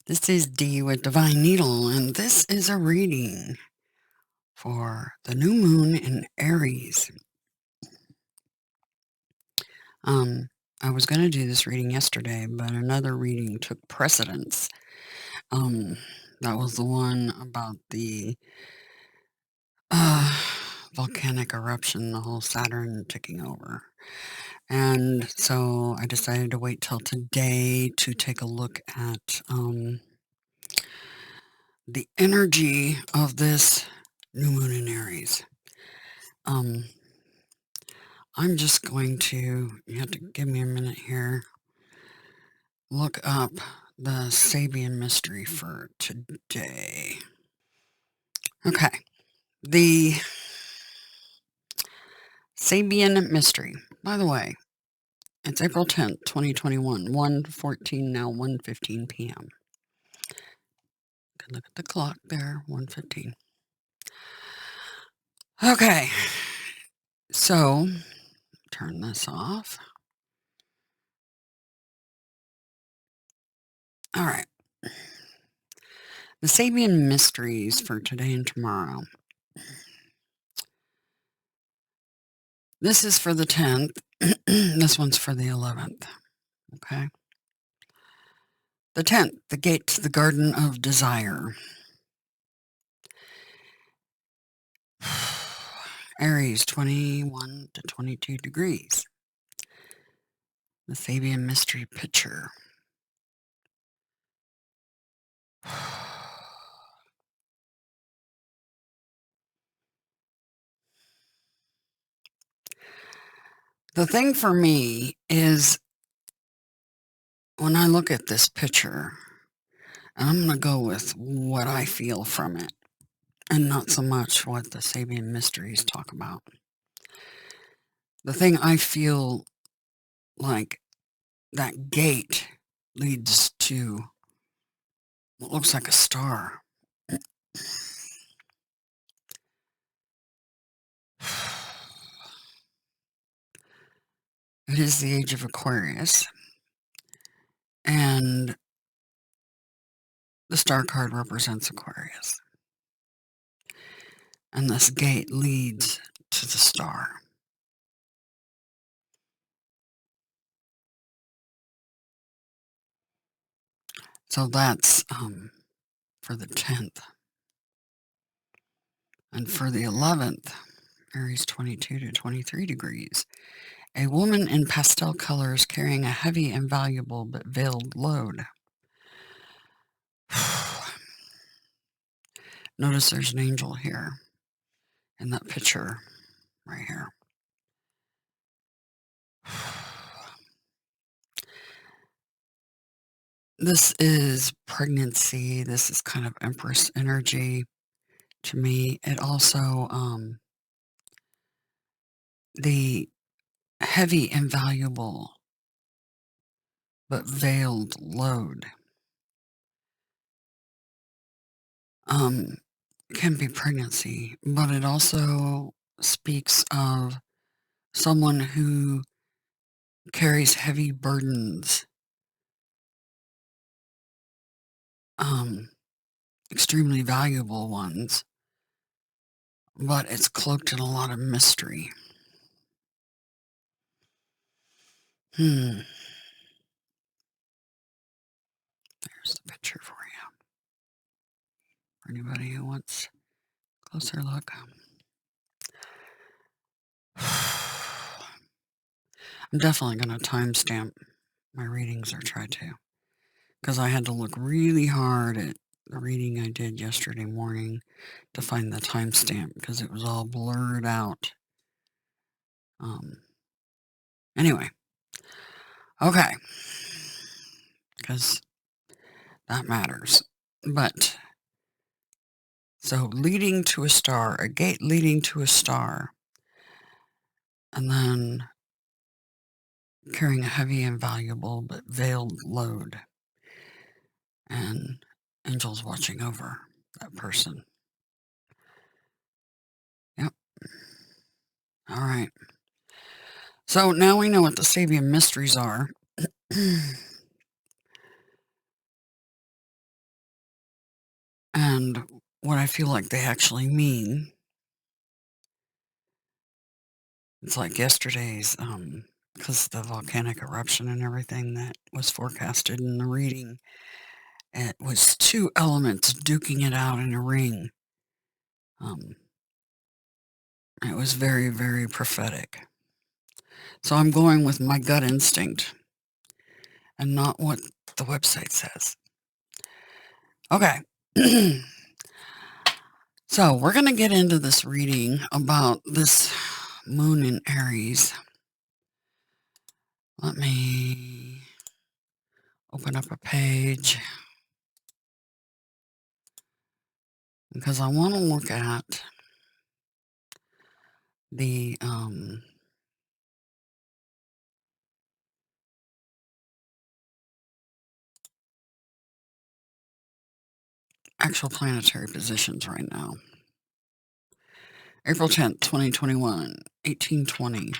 This is Dee with Divine Needle, and this is a reading for the new moon in Aries. I was going to do this reading yesterday, but another reading took precedence. That was the one about the volcanic eruption, the whole Saturn ticking over. And so I decided to wait till today to take a look at the energy of this new moon in Aries. I'm just going to, you have to give me a minute here, look up the Sabian mystery for today. Okay, the Sabian mystery. By the way, it's April 10th, 2021, 1:14 now, 1:15 p.m. Good look at the clock there, 1:15. Okay, so turn this off. All right. The Sabian mysteries for today and tomorrow. This is for the 10th. This one's for the 11th. Okay. The 10th, the gate to the Garden of Desire. Aries, 21 to 22 degrees. The Sabian mystery picture. The thing for me is when I look at this picture, and I'm going to go with what I feel from it, and not so much what the Sabian mysteries talk about. The thing I feel like that gate leads to what looks like a star. It is the age of Aquarius, and the star card represents Aquarius. And this gate leads to the star. So that's for the 10th. And for the 11th, Aries 22 to 23 degrees. A woman in pastel colors carrying a heavy and valuable but veiled load. Notice there's an angel here in that picture right here. This is pregnancy. This is kind of Empress energy to me. It also, the heavy and valuable but veiled load can be pregnancy, but it also speaks of someone who carries heavy burdens, extremely valuable ones, but it's cloaked in a lot of mystery. There's the picture for you. For anybody who wants a closer look. I'm definitely going to timestamp my readings, or try to, because I had to look really hard at the reading I did yesterday morning to find the timestamp because it was all blurred out. Anyway, okay, because that matters. But so leading to a star, a gate leading to a star, and then carrying a heavy and valuable but veiled load, and angels watching over that person. Yep. All right. So now we know what the Sabian mysteries are. and what I feel like they actually mean. It's like yesterday's, because the volcanic eruption and everything that was forecasted in the reading, it was two elements duking it out in a ring. It was very, very prophetic. So I'm going with my gut instinct and not what the website says. Okay. So we're going to get into this reading about this moon in Aries. Let me open up a page because I want to look at the actual planetary positions right now. April 10th, 2021, 1820.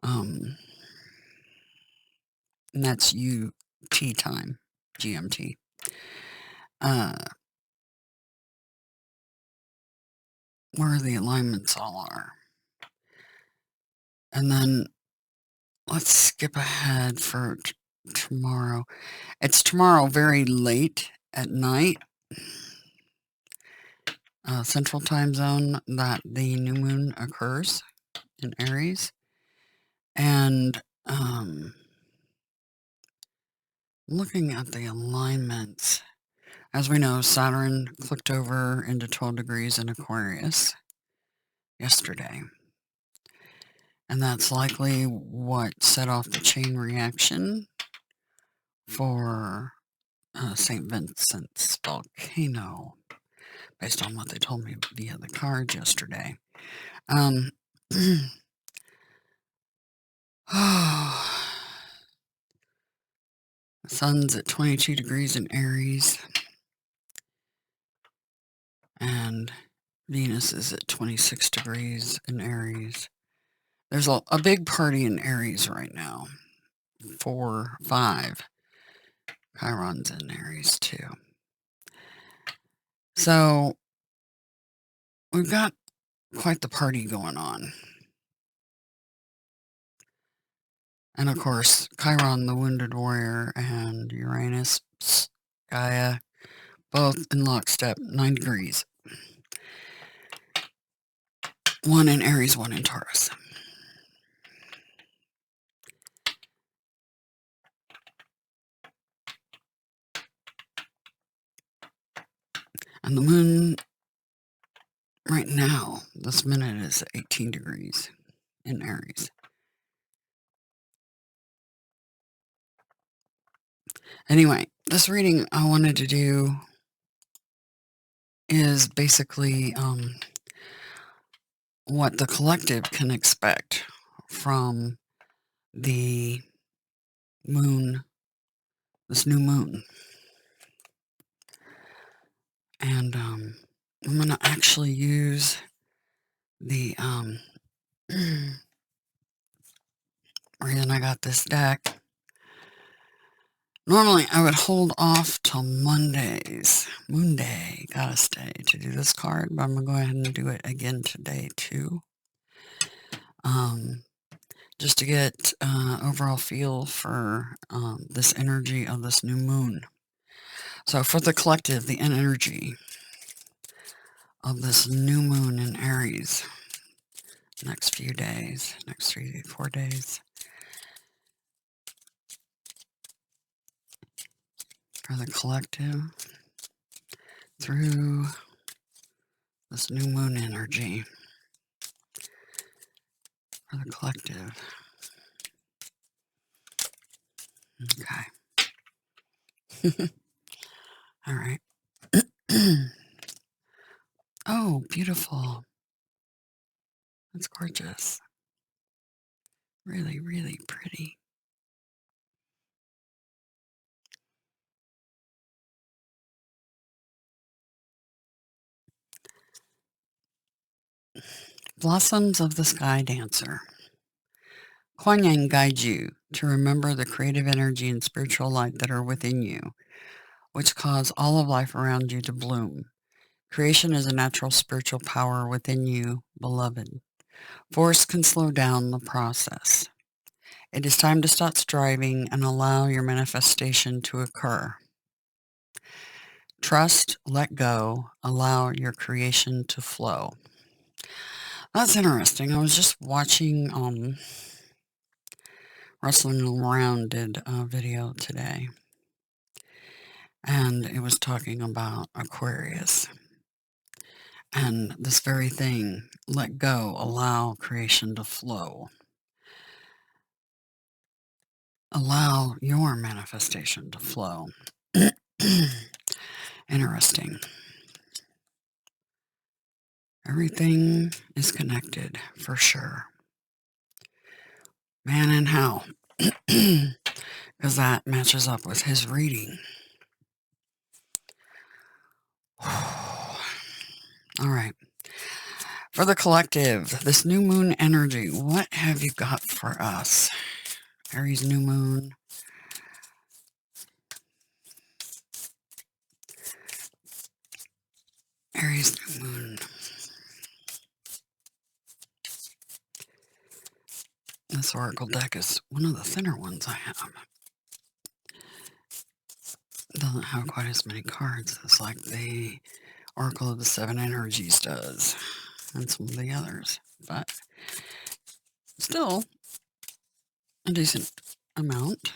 And that's UT time, GMT. Where the alignments all are. And then let's skip ahead for tomorrow. It's tomorrow very late at night, Central Time Zone, that the new moon occurs in Aries. And looking at the alignments, as we know, Saturn clicked over into 12 degrees in Aquarius yesterday. And that's likely what set off the chain reaction for St. Vincent's volcano, based on what they told me via the cards yesterday. The sun's at 22 degrees in Aries, and Venus is at 26 degrees in Aries. There's a big party in Aries right now. 4, 5. Chiron's in Aries too. So we've got quite the party going on. And of course, Chiron, the wounded warrior, and Uranus, Gaia, both in lockstep, 9 degrees. One in Aries, one in Taurus. And the moon right now, this minute, is 18 degrees in Aries. Anyway, this reading I wanted to do is basically what the collective can expect from the moon, this new moon. And I'm going to actually use the reason I got this deck. Normally I would hold off till Mondays, Moon Day, Goddess Day, to do this card, but I'm going to go ahead and do it again today too. Just to get overall feel for this energy of this new moon. So for the collective, the energy of this new moon in Aries, next few days, next 3-4 days. For the collective, through this new moon energy. For the collective. Okay. All right. Oh, beautiful. That's gorgeous. Really, really pretty. Blossoms of the Sky Dancer. Kuan Yin guides you to remember the creative energy and spiritual light that are within you. which cause all of life around you to bloom. Creation is a natural spiritual power within you, beloved. Force can slow down the process. It is time to stop striving and allow your manifestation to occur. Trust, let go, allow your creation to flow. That's interesting. I was just watching Rustling Around did a video today, and it was talking about Aquarius. And this very thing, let go, allow creation to flow. Allow your manifestation to flow. Interesting. Everything is connected, for sure. Man, and how? Because that matches up with his reading. All right. For the collective, this new moon energy, what have you got for us? Aries new moon. Aries new moon. This oracle deck is one of the thinner ones I have. It doesn't have quite as many cards as like the Oracle of the Seven Energies does, and some of the others, but still a decent amount.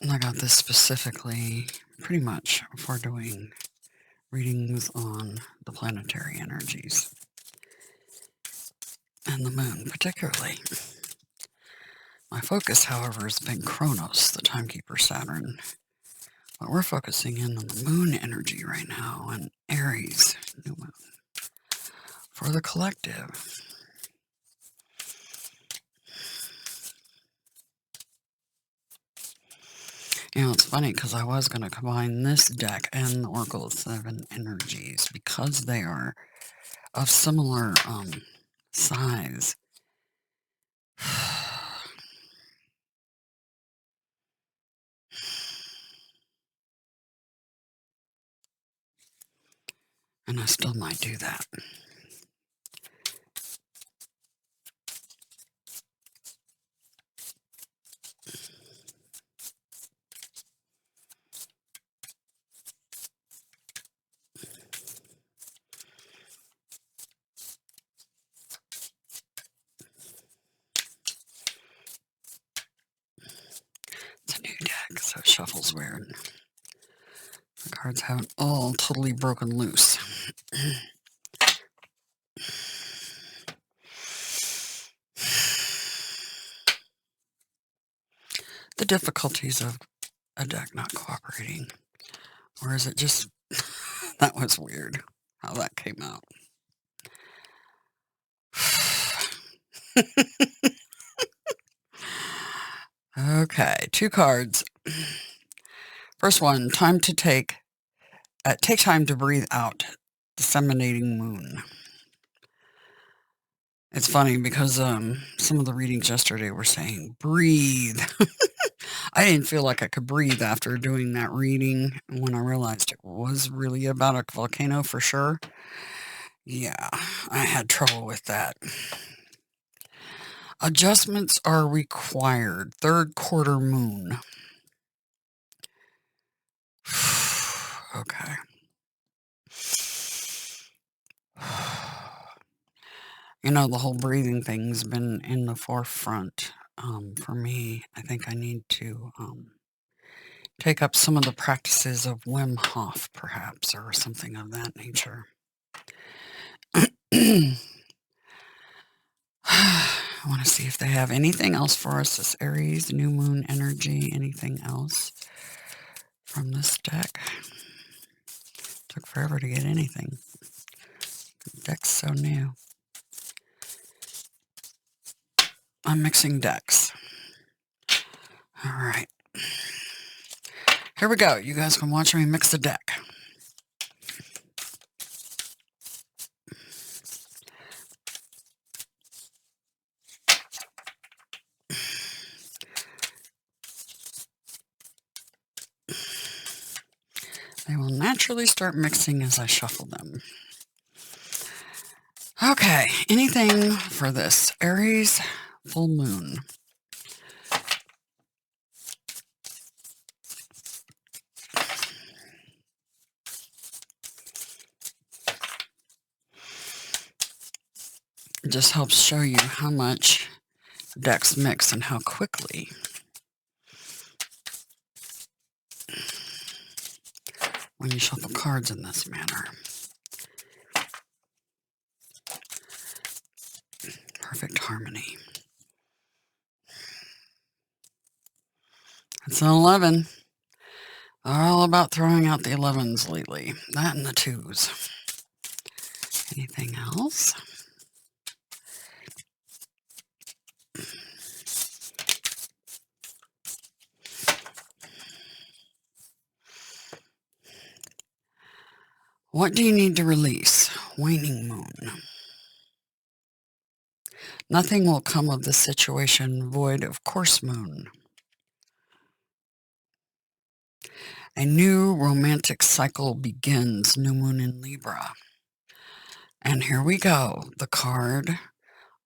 And I got this specifically pretty much for doing readings on the planetary energies and the moon particularly. My focus, however, has been Kronos, the timekeeper Saturn. But we're focusing in on the moon energy right now, and Aries, new moon. For the collective, you know, it's funny because I was going to combine this deck and the Oracle of Seven Energies because they are of similar size. And I still might do that. It's a new deck, so it shuffles weird. The cards haven't all totally broken loose. The difficulties of a deck not cooperating. Or is it just... That was weird, how that came out. Okay, 2 cards. First one, time to take time to breathe out. Disseminating moon. It's funny because some of the readings yesterday were saying breathe. I didn't feel like I could breathe after doing that reading when I realized it was really about a volcano for sure. Yeah, I had trouble with that. Adjustments are required. 3rd quarter moon. Okay. You know, the whole breathing thing's been in the forefront for me. I think I need to take up some of the practices of Wim Hof, perhaps, or something of that nature. I want to see if they have anything else for us. This Aries, new moon energy, anything else from this deck? Took forever to get anything. The deck's so new. I'm mixing decks. All right. Here we go. You guys can watch me mix the deck. They will naturally start mixing as I shuffle them. Okay, anything for this Aries full moon? It just helps show you how much decks mix and how quickly. When you shuffle cards in this manner. Perfect harmony. It's an 11. They're all about throwing out the 11s lately. That and the 2s. Anything else? What do you need to release? Waning moon. Nothing will come of this situation void of course moon. A new romantic cycle begins, new moon in Libra. And here we go, the card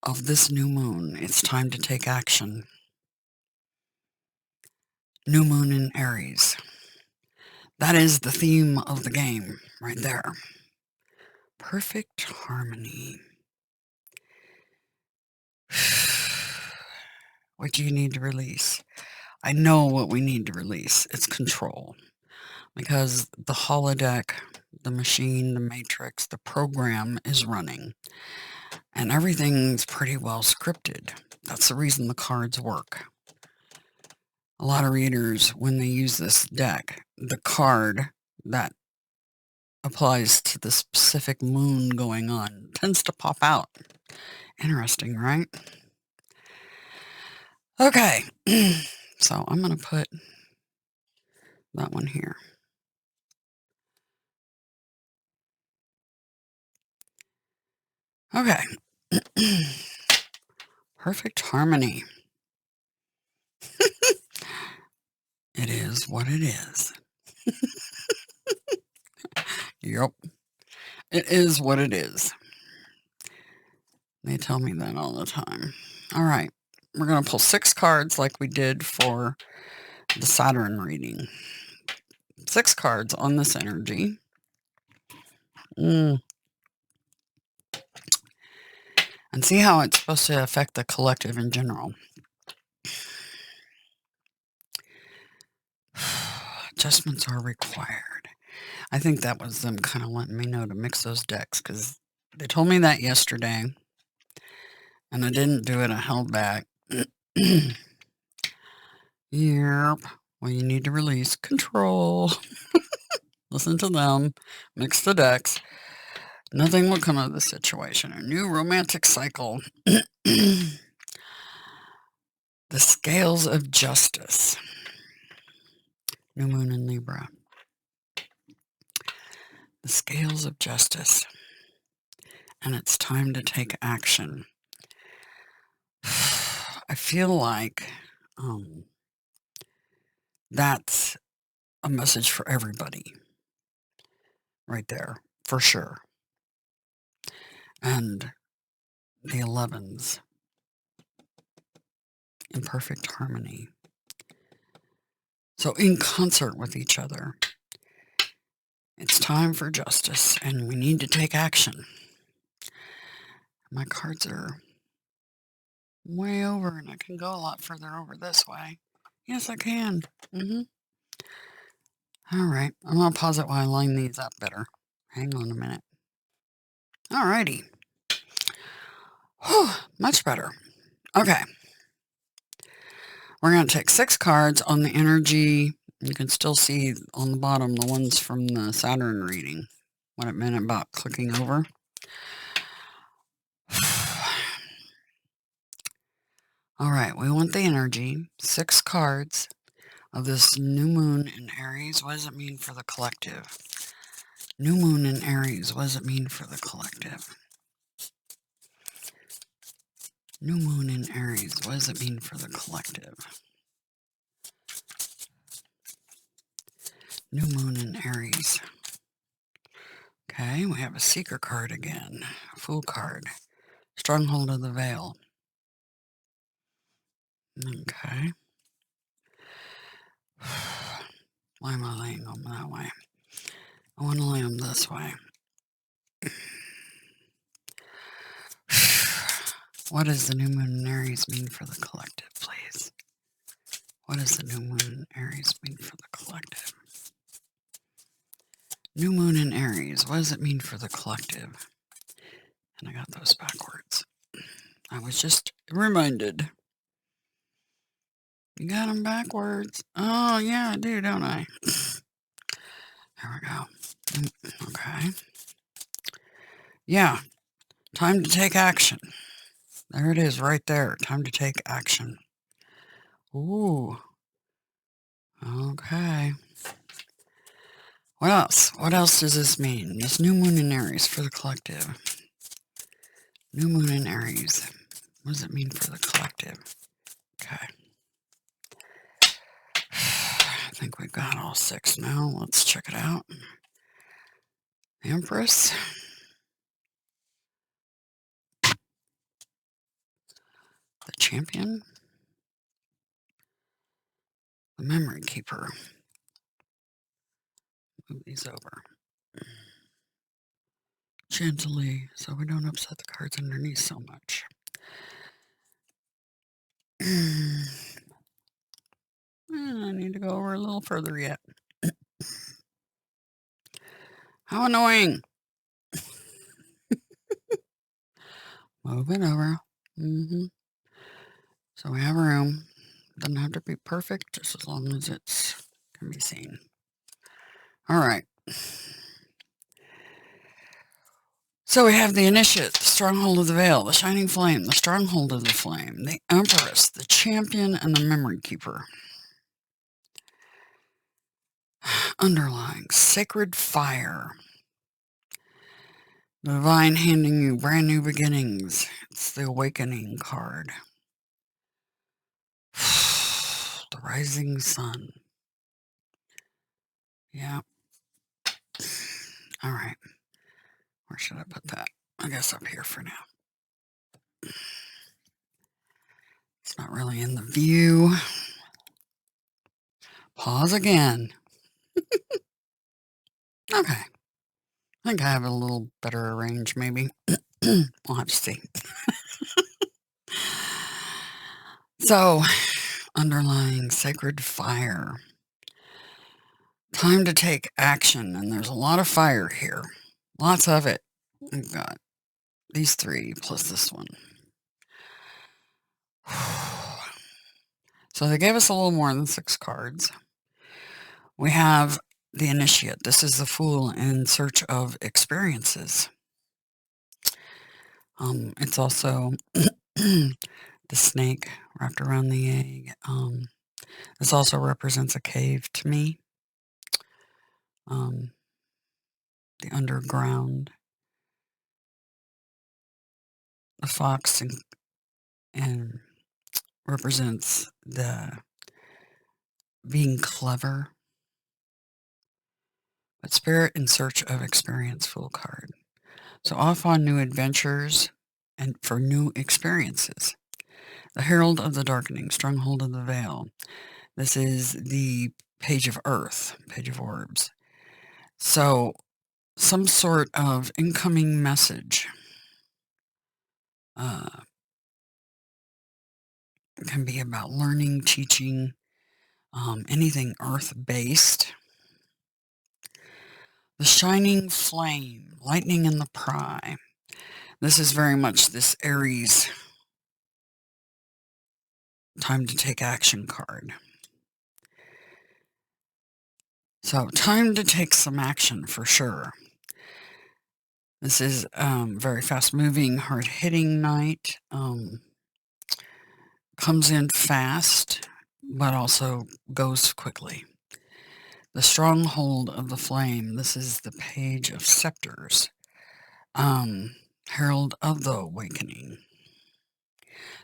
of this new moon. It's time to take action. New moon in Aries. That is the theme of the game right there. Perfect harmony. What do you need to release? I know what we need to release. It's control. Because the holodeck, the machine, the matrix, the program is running. And everything's pretty well scripted. That's the reason the cards work. A lot of readers, when they use this deck, the card that applies to the specific moon going on tends to pop out. Interesting, right? Okay, so I'm going to put that one here. Okay. Perfect harmony. It is what it is. Yep. It is what it is. They tell me that all the time. All right. We're going to pull 6 cards like we did for the Saturn reading. 6 cards on this energy. And see how it's supposed to affect the collective in general. Adjustments are required. I think that was them kind of letting me know to mix those decks because they told me that yesterday. And I didn't do it. I held back. Yep. Well, you need to release control. Listen to them. Mix the decks. Nothing will come of the situation. A new romantic cycle. The scales of justice. New moon in Libra. The scales of justice. And it's time to take action. I feel like that's a message for everybody. Right there. For sure. And the 11s. In perfect harmony. So in concert with each other. It's time for justice, and we need to take action. My cards are way over, and I can go a lot further over this way. Yes, I can. All right. I'm going to pause it while I line these up better. Hang on a minute. All righty. Whew, much better. Okay. We're going to take 6 cards on the energy. You can still see on the bottom the ones from the Saturn reading. What it meant about clicking over. All right, we want the energy. 6 cards of this new moon in Aries. What does it mean for the collective? New moon in Aries. What does it mean for the collective? New moon in Aries. What does it mean for the collective? New moon in Aries. Okay, we have a seeker card again. Fool card. Stronghold of the veil. Okay. Why am I laying them that way? I want to lay them this way. What does the new moon in Aries mean for the collective, please? What does the new moon in Aries mean for the collective? New moon in Aries, what does it mean for the collective? And I got those backwards. I was just reminded. You got them backwards. Oh, yeah, I do, don't I? There we go. Okay. Yeah, time to take action. There it is right there. Time to take action. Ooh. Okay. What else? What else does this mean? This new moon in Aries for the collective. New moon in Aries. What does it mean for the collective? Okay. I think we've got all 6 now. Let's check it out. The Empress. The Champion. The Memory Keeper. Move these over. Gently, so we don't upset the cards underneath so much. I need to go over a little further yet. How annoying. Move it over. So we have room. Doesn't have to be perfect, just as long as it can be seen. All right. So we have the Initiate, the Stronghold of the Veil, the Shining Flame, the Stronghold of the Flame, the Empress, the Champion, and the Memory Keeper. Underlying Sacred Fire. The Divine handing you brand new beginnings. It's the Awakening card. The Rising Sun. Yeah. All right. Where should I put that? I guess up here for now. It's not really in the view. Pause again. Okay. I think I have a little better arranged, maybe. We'll have to see. So, underlying Sacred Fire. Time to take action, and there's a lot of fire here. Lots of it. We've got these 3 plus this one. So they gave us a little more than 6 cards. We have the Initiate. This is the Fool in search of experiences. It's also the snake wrapped around the egg. This also represents a cave to me. The underground. The fox and represents the being clever. But Spirit in search of experience, Fool card. So off on new adventures and for new experiences. The Herald of the Darkening, Stronghold of the Veil. This is the Page of Earth, Page of Orbs. So some sort of incoming message can be about learning, teaching, anything earth-based. The Shining Flame, Lightning in the Pry. This is very much this Aries time to take action card. So time to take some action for sure. This is very fast-moving, hard-hitting night. Comes in fast, but also goes quickly. The Stronghold of the Flame. This is the Page of Scepters. Herald of the Awakening.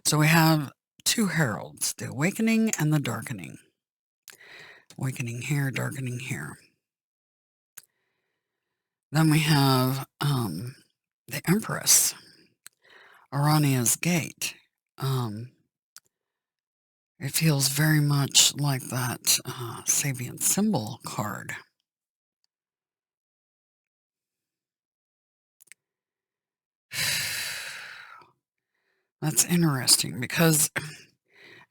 So we have 2 heralds, the Awakening and the Darkening. Awakening here, Darkening here. Then we have the Empress, Arania's Gate. It feels very much like that Sabian symbol card. That's interesting because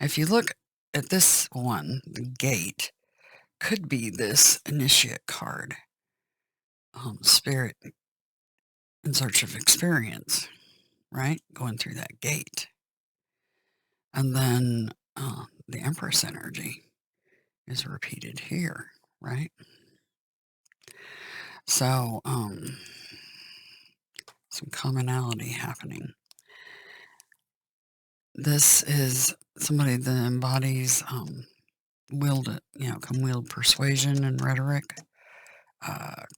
if you look at this one, the Gate could be this Initiate card. Spirit in search of experience, right? Going through that gate. And then the Empress energy is repeated here, right? So, some commonality happening. This is somebody that embodies can wield persuasion and rhetoric,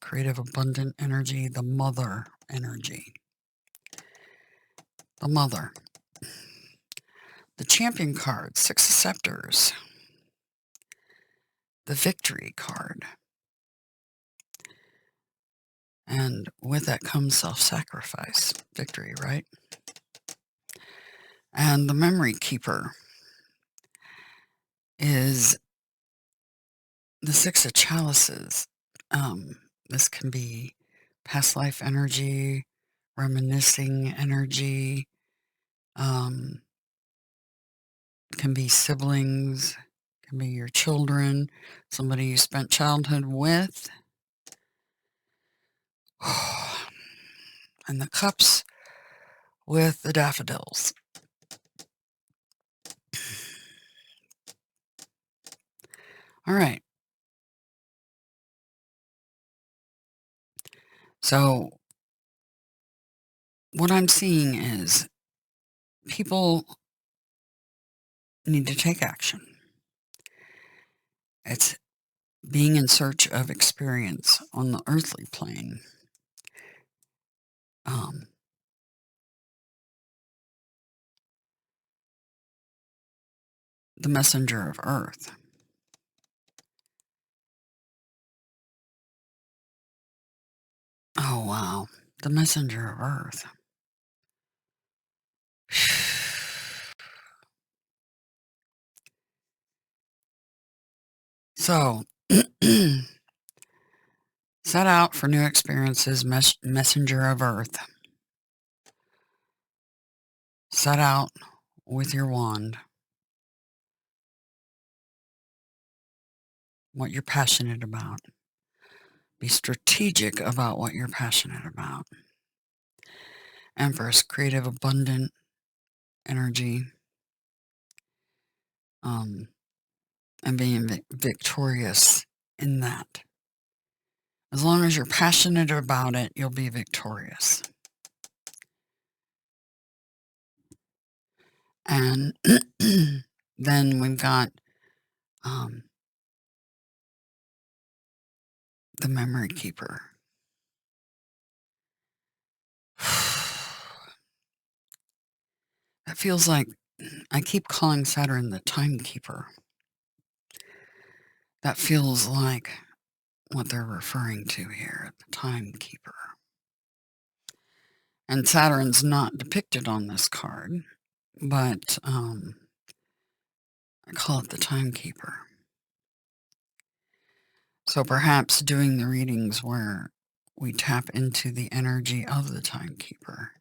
creative abundant energy, the mother energy. The mother. The champion card, 6 of Scepters. The victory card. And with that comes self-sacrifice. Victory, right? And the memory keeper is the 6 of Chalices. This can be past life energy, reminiscing energy, can be siblings, can be your children, somebody you spent childhood with. And the cups with the daffodils. All right. So what I'm seeing is people need to take action. It's being in search of experience on the earthly plane. The messenger of earth. Oh, wow. The messenger of earth. So, set out for new experiences, messenger of earth. Set out with your wand. What you're passionate about. Be strategic about what you're passionate about. Empress, creative, abundant energy. And being victorious in that. As long as you're passionate about it, you'll be victorious. And then we've got the memory keeper. That feels like I keep calling Saturn the timekeeper. That feels like what they're referring to here, the timekeeper. And Saturn's not depicted on this card, but I call it the timekeeper. So perhaps doing the readings where we tap into the energy of the timekeeper.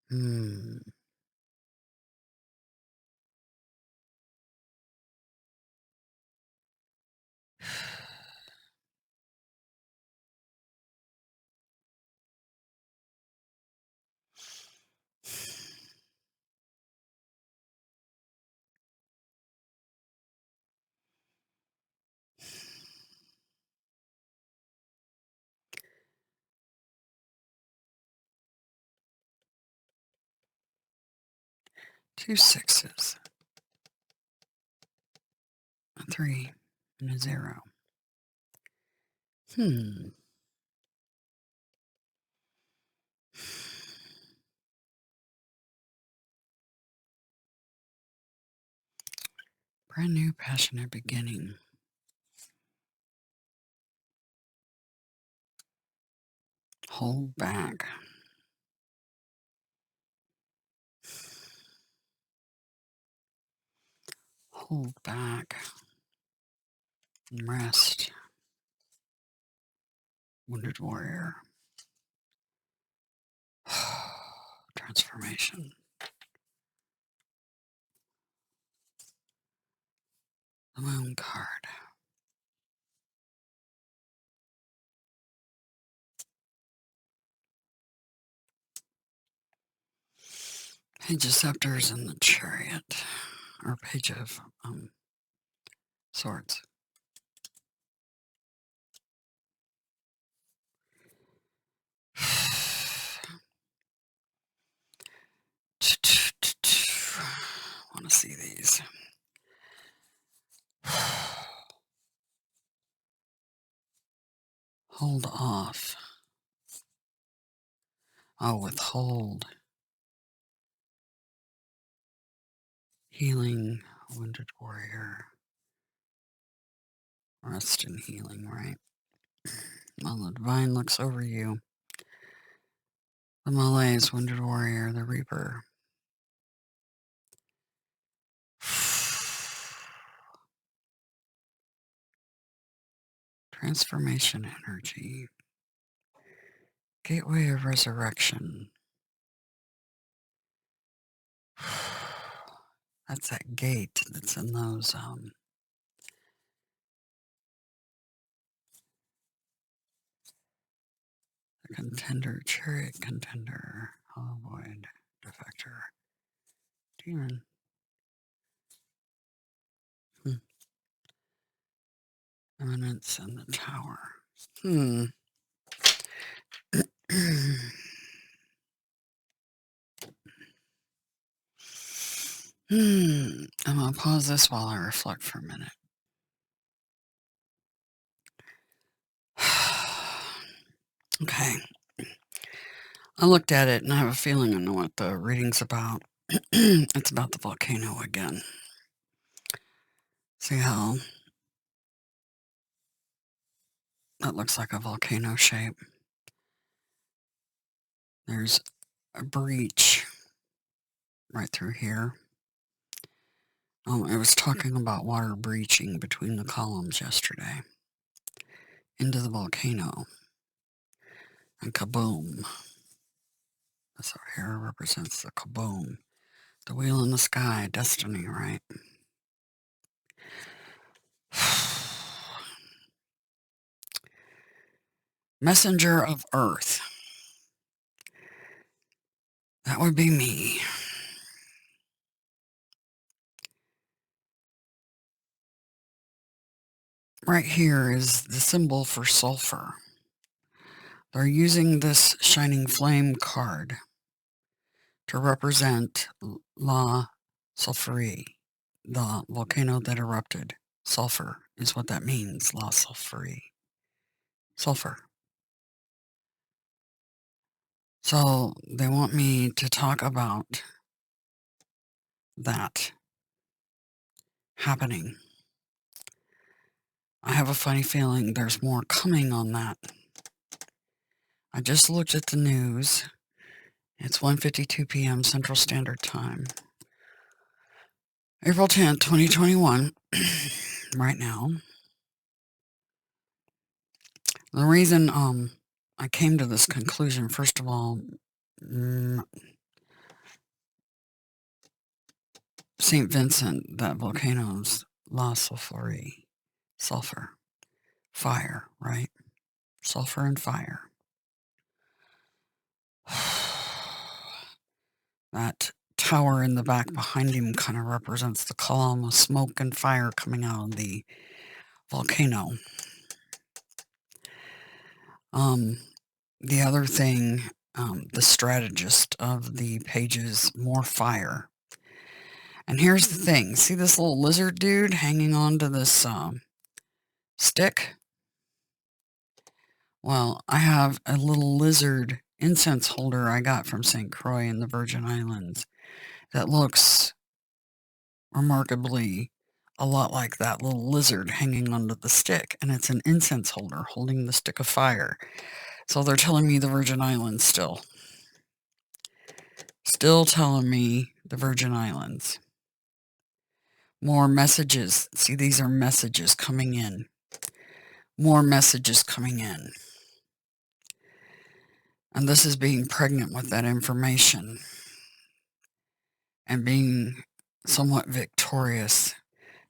Hmm. 2 6s, a 3, and a 0. Brand new passionate beginning. Hold back. Hold back. And rest. Wounded warrior. Transformation. The moon card. Page of Scepters and the Chariot. Or Page of Swords. Want to see these. Hold off. Oh, withhold. Healing, wounded warrior. Rest and healing, right? While the divine looks over you. The Malays, wounded warrior, the reaper. Transformation energy. Gateway of resurrection. That's that gate that's in those the contender, chariot contender, hollow void, defector, demon. Eminence and the tower. I'm going to pause this while I reflect for a minute. Okay. I looked at it and I have a feeling I know what the reading's about. It's about the volcano again. See how that looks like a volcano shape? There's a breach right through here. It was talking about water breaching between the columns yesterday into the volcano. And kaboom. This over here represents the kaboom. The wheel in the sky, destiny, right? Messenger of Earth. That would be me. Right here is the symbol for sulfur. They're using this shining flame card to represent La Sulfurie, the volcano that erupted. Sulfur is what that means, La Sulfurie. Sulfur. So they want me to talk about that happening. I have a funny feeling there's more coming on that. I just looked at the news. It's 1:52 p.m. Central Standard Time. April 10th, 2021. Right now. The reason I came to this conclusion, first of all, St. Vincent, that volcano's La Sulfurie. Sulfur. Fire, right? Sulfur and fire. That tower in the back behind him kind of represents the column of smoke and fire coming out of the volcano. The other thing, the strategist of the pages, more fire. And here's the thing. See this little lizard dude hanging on to this stick? Well, I have a little lizard incense holder I got from St. Croix in the Virgin Islands that looks remarkably a lot like that little lizard hanging onto the stick. And it's an incense holder holding the stick of fire. So they're telling me the Virgin Islands still. Still telling me the Virgin Islands. More messages. See, these are messages coming in. More messages coming in. And this is being pregnant with that information. And being somewhat victorious.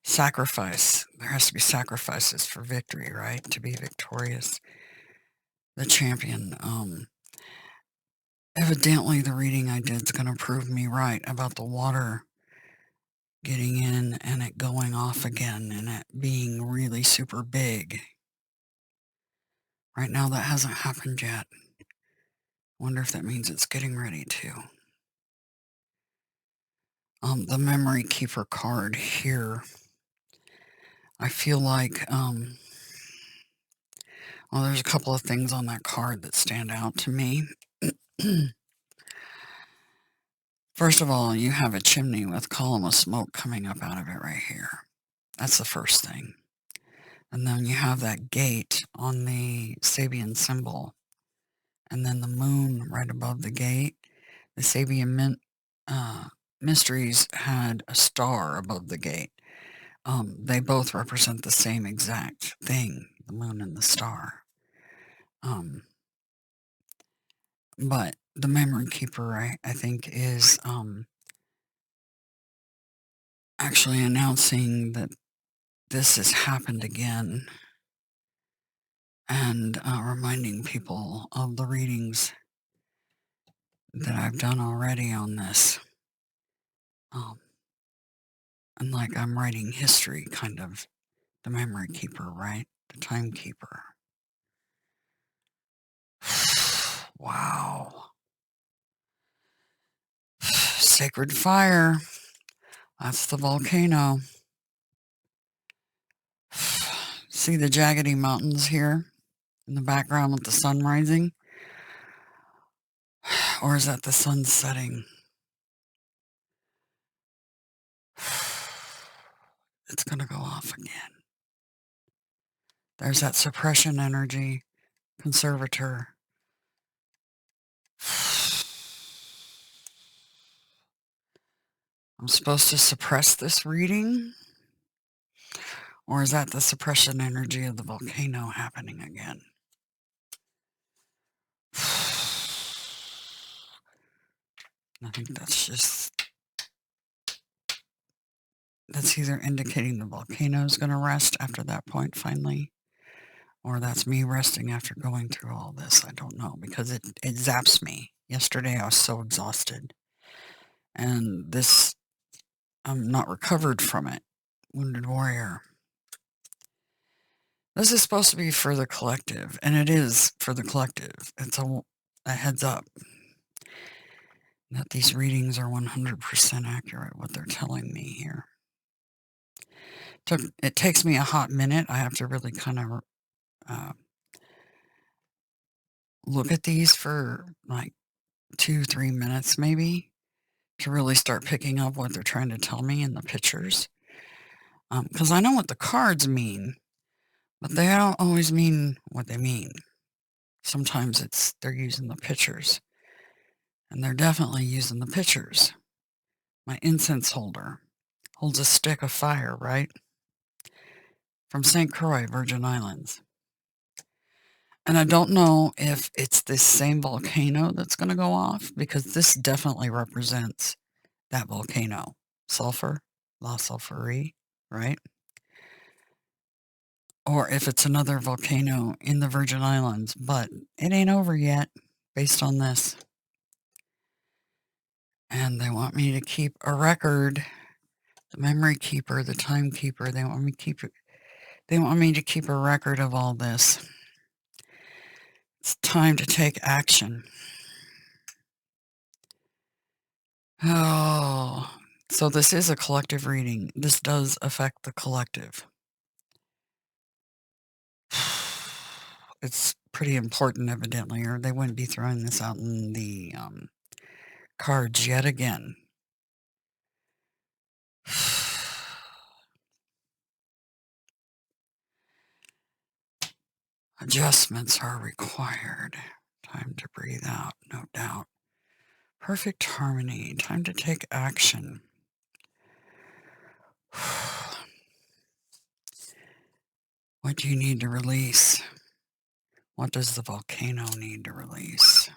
Sacrifice. There has to be sacrifices for victory, right? To be victorious. The champion. Evidently, the reading I did is going to prove me right about the water getting in and it going off again and it being really super big. Right now, that hasn't happened yet. Wonder if that means it's getting ready to. The Memory Keeper card here. I feel like, well, there's a couple of things on that card that stand out to me. First of all, you have a chimney with a column of smoke coming up out of it right here. That's the first thing. And then you have that gate on the Sabian symbol. And then the moon right above the gate. The Sabian mysteries had a star above the gate. They both represent the same exact thing, the moon and the star. But the Memory Keeper, I think, is actually announcing that this has happened again and reminding people of the readings that I've done already on this. And like I'm writing history, kind of. The Memory Keeper, right? The Timekeeper. Wow. Sacred fire. That's the volcano. See the jaggedy mountains here in the background with the sun rising? Or is that the sun setting? It's going to go off again. There's that suppression energy, conservator. I'm supposed to suppress this reading? Or is that the suppression energy of the volcano happening again? I think that's either indicating the volcano is going to rest after that point finally, or that's me resting after going through all this. I don't know, because it zaps me. Yesterday I was so exhausted. And this, I'm not recovered from it. Wounded Warrior. This is supposed to be for the collective, and it is for the collective. It's a heads up that these readings are 100% accurate, what they're telling me here. It takes me a hot minute. I have to really kind of look at these for like 2-3 minutes maybe to really start picking up what they're trying to tell me in the pictures. Because I know what the cards mean, but they don't always mean what they mean. Sometimes they're using the pictures. And they're definitely using the pictures. My incense holder holds a stick of fire, right? From St. Croix, Virgin Islands. And I don't know if it's this same volcano that's going to go off, because this definitely represents that volcano. Sulfur, La Sulfurie, right? Or if it's another volcano in the Virgin Islands, but it ain't over yet based on this. And they want me to keep a record. The Memory Keeper, the Timekeeper, they want me to keep a record of all this. It's time to take action. Oh, so this is a collective reading. This does affect the collective. It's pretty important, evidently, or they wouldn't be throwing this out in the cards yet again. Adjustments are required. Time to breathe out, no doubt. Perfect harmony. Time to take action. What do you need to release? What does the volcano need to release?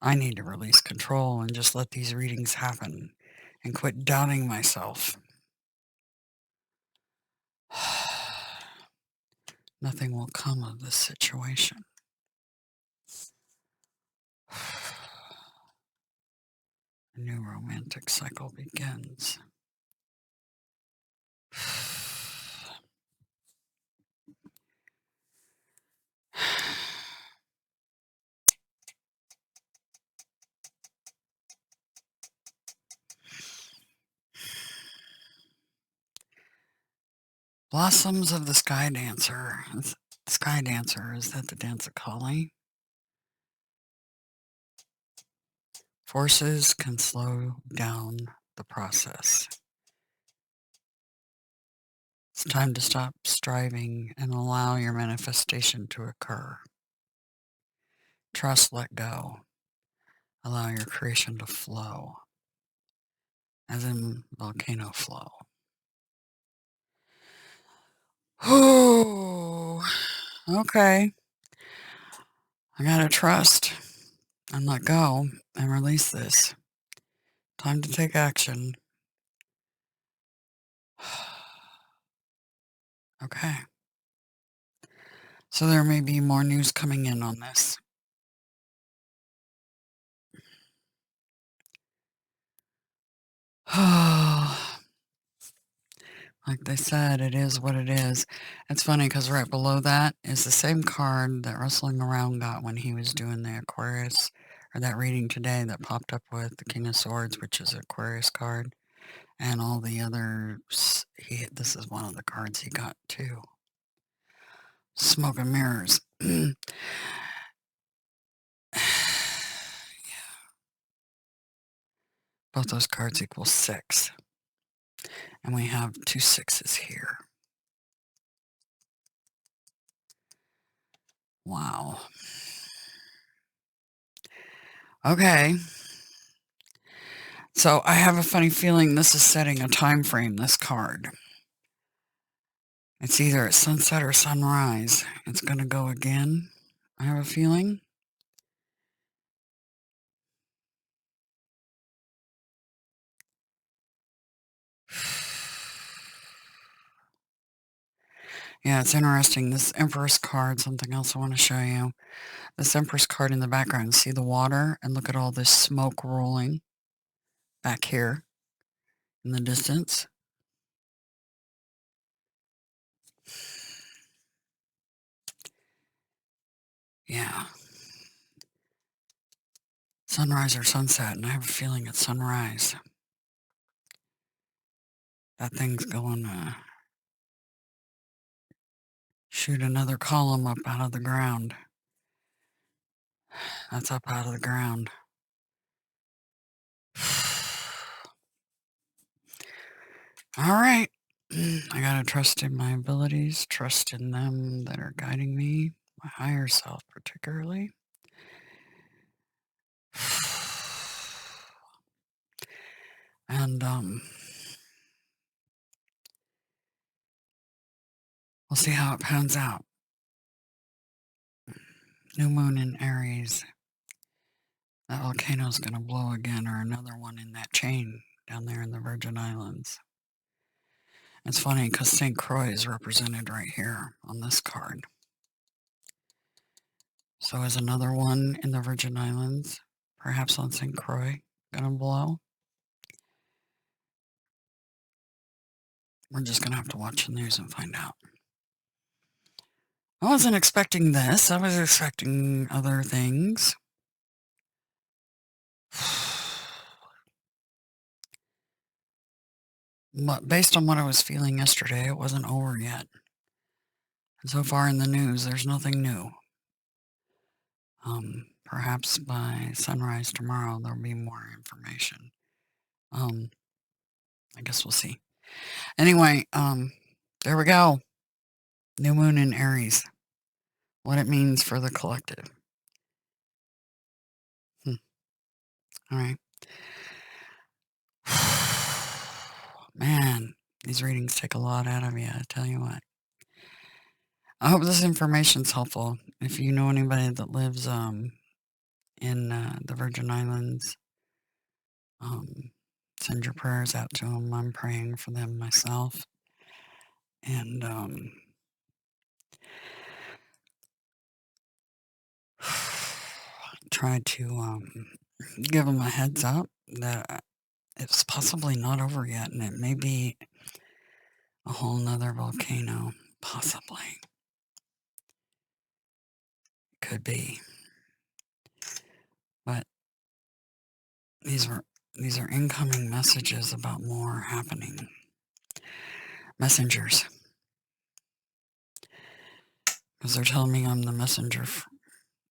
I need to release control and just let these readings happen and quit doubting myself. Nothing will come of this situation. A new romantic cycle begins. Blossoms of the Sky Dancer. Sky Dancer, is that the dance of Kali? Forces can slow down the process. It's time to stop striving and allow your manifestation to occur. Trust, let go. Allow your creation to flow, as in volcano flow. Oh, okay. I gotta trust and let go and release this. Time to take action. Okay. So there may be more news coming in on this. Like they said, it is what it is. It's funny because right below that is the same card that Rustling Around got when he was doing the Aquarius, or that reading today that popped up with the King of Swords, which is an Aquarius card, and all the others. This is one of the cards he got too. Smoke and Mirrors. Yeah. Both those cards equal 6. And we have 2 6s here. Wow. Okay. So I have a funny feeling this is setting a time frame, this card. It's either at sunset or sunrise. It's going to go again, I have a feeling. Yeah, it's interesting. This Empress card, something else I want to show you. This Empress card in the background, see the water? And look at all this smoke rolling back here in the distance. Yeah. Sunrise or sunset, and I have a feeling it's sunrise. That thing's going to shoot another column up out of the ground. That's up out of the ground. All right. I got to trust in my abilities, trust in them that are guiding me, my higher self particularly. And we'll see how it pans out. New moon in Aries. That volcano's going to blow again, or another one in that chain down there in the Virgin Islands. It's funny because St. Croix is represented right here on this card. So is another one in the Virgin Islands, perhaps on St. Croix, going to blow? We're just going to have to watch the news and find out. I wasn't expecting this. I was expecting other things. But based on what I was feeling yesterday, it wasn't over yet. And so far in the news, there's nothing new. Perhaps by sunrise tomorrow, there'll be more information. I guess we'll see. Anyway, there we go. New moon in Aries. What it means for the collective. All right. Man, these readings take a lot out of you, I tell you what. I hope this information's helpful. If you know anybody that lives in the Virgin Islands, send your prayers out to them. I'm praying for them myself. And try to give them a heads up that it's possibly not over yet, and it may be a whole nother volcano, possibly. Could be. But these are incoming messages about more happening. Messengers. Because they're telling me I'm the messenger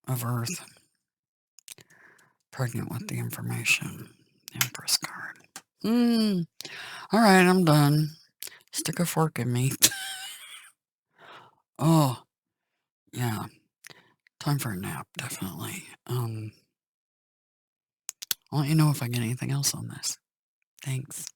of Earth. Pregnant with the information. The Empress card. Alright, I'm done. Stick a fork in me. Oh, yeah. Time for a nap, definitely. I'll let you know if I get anything else on this. Thanks.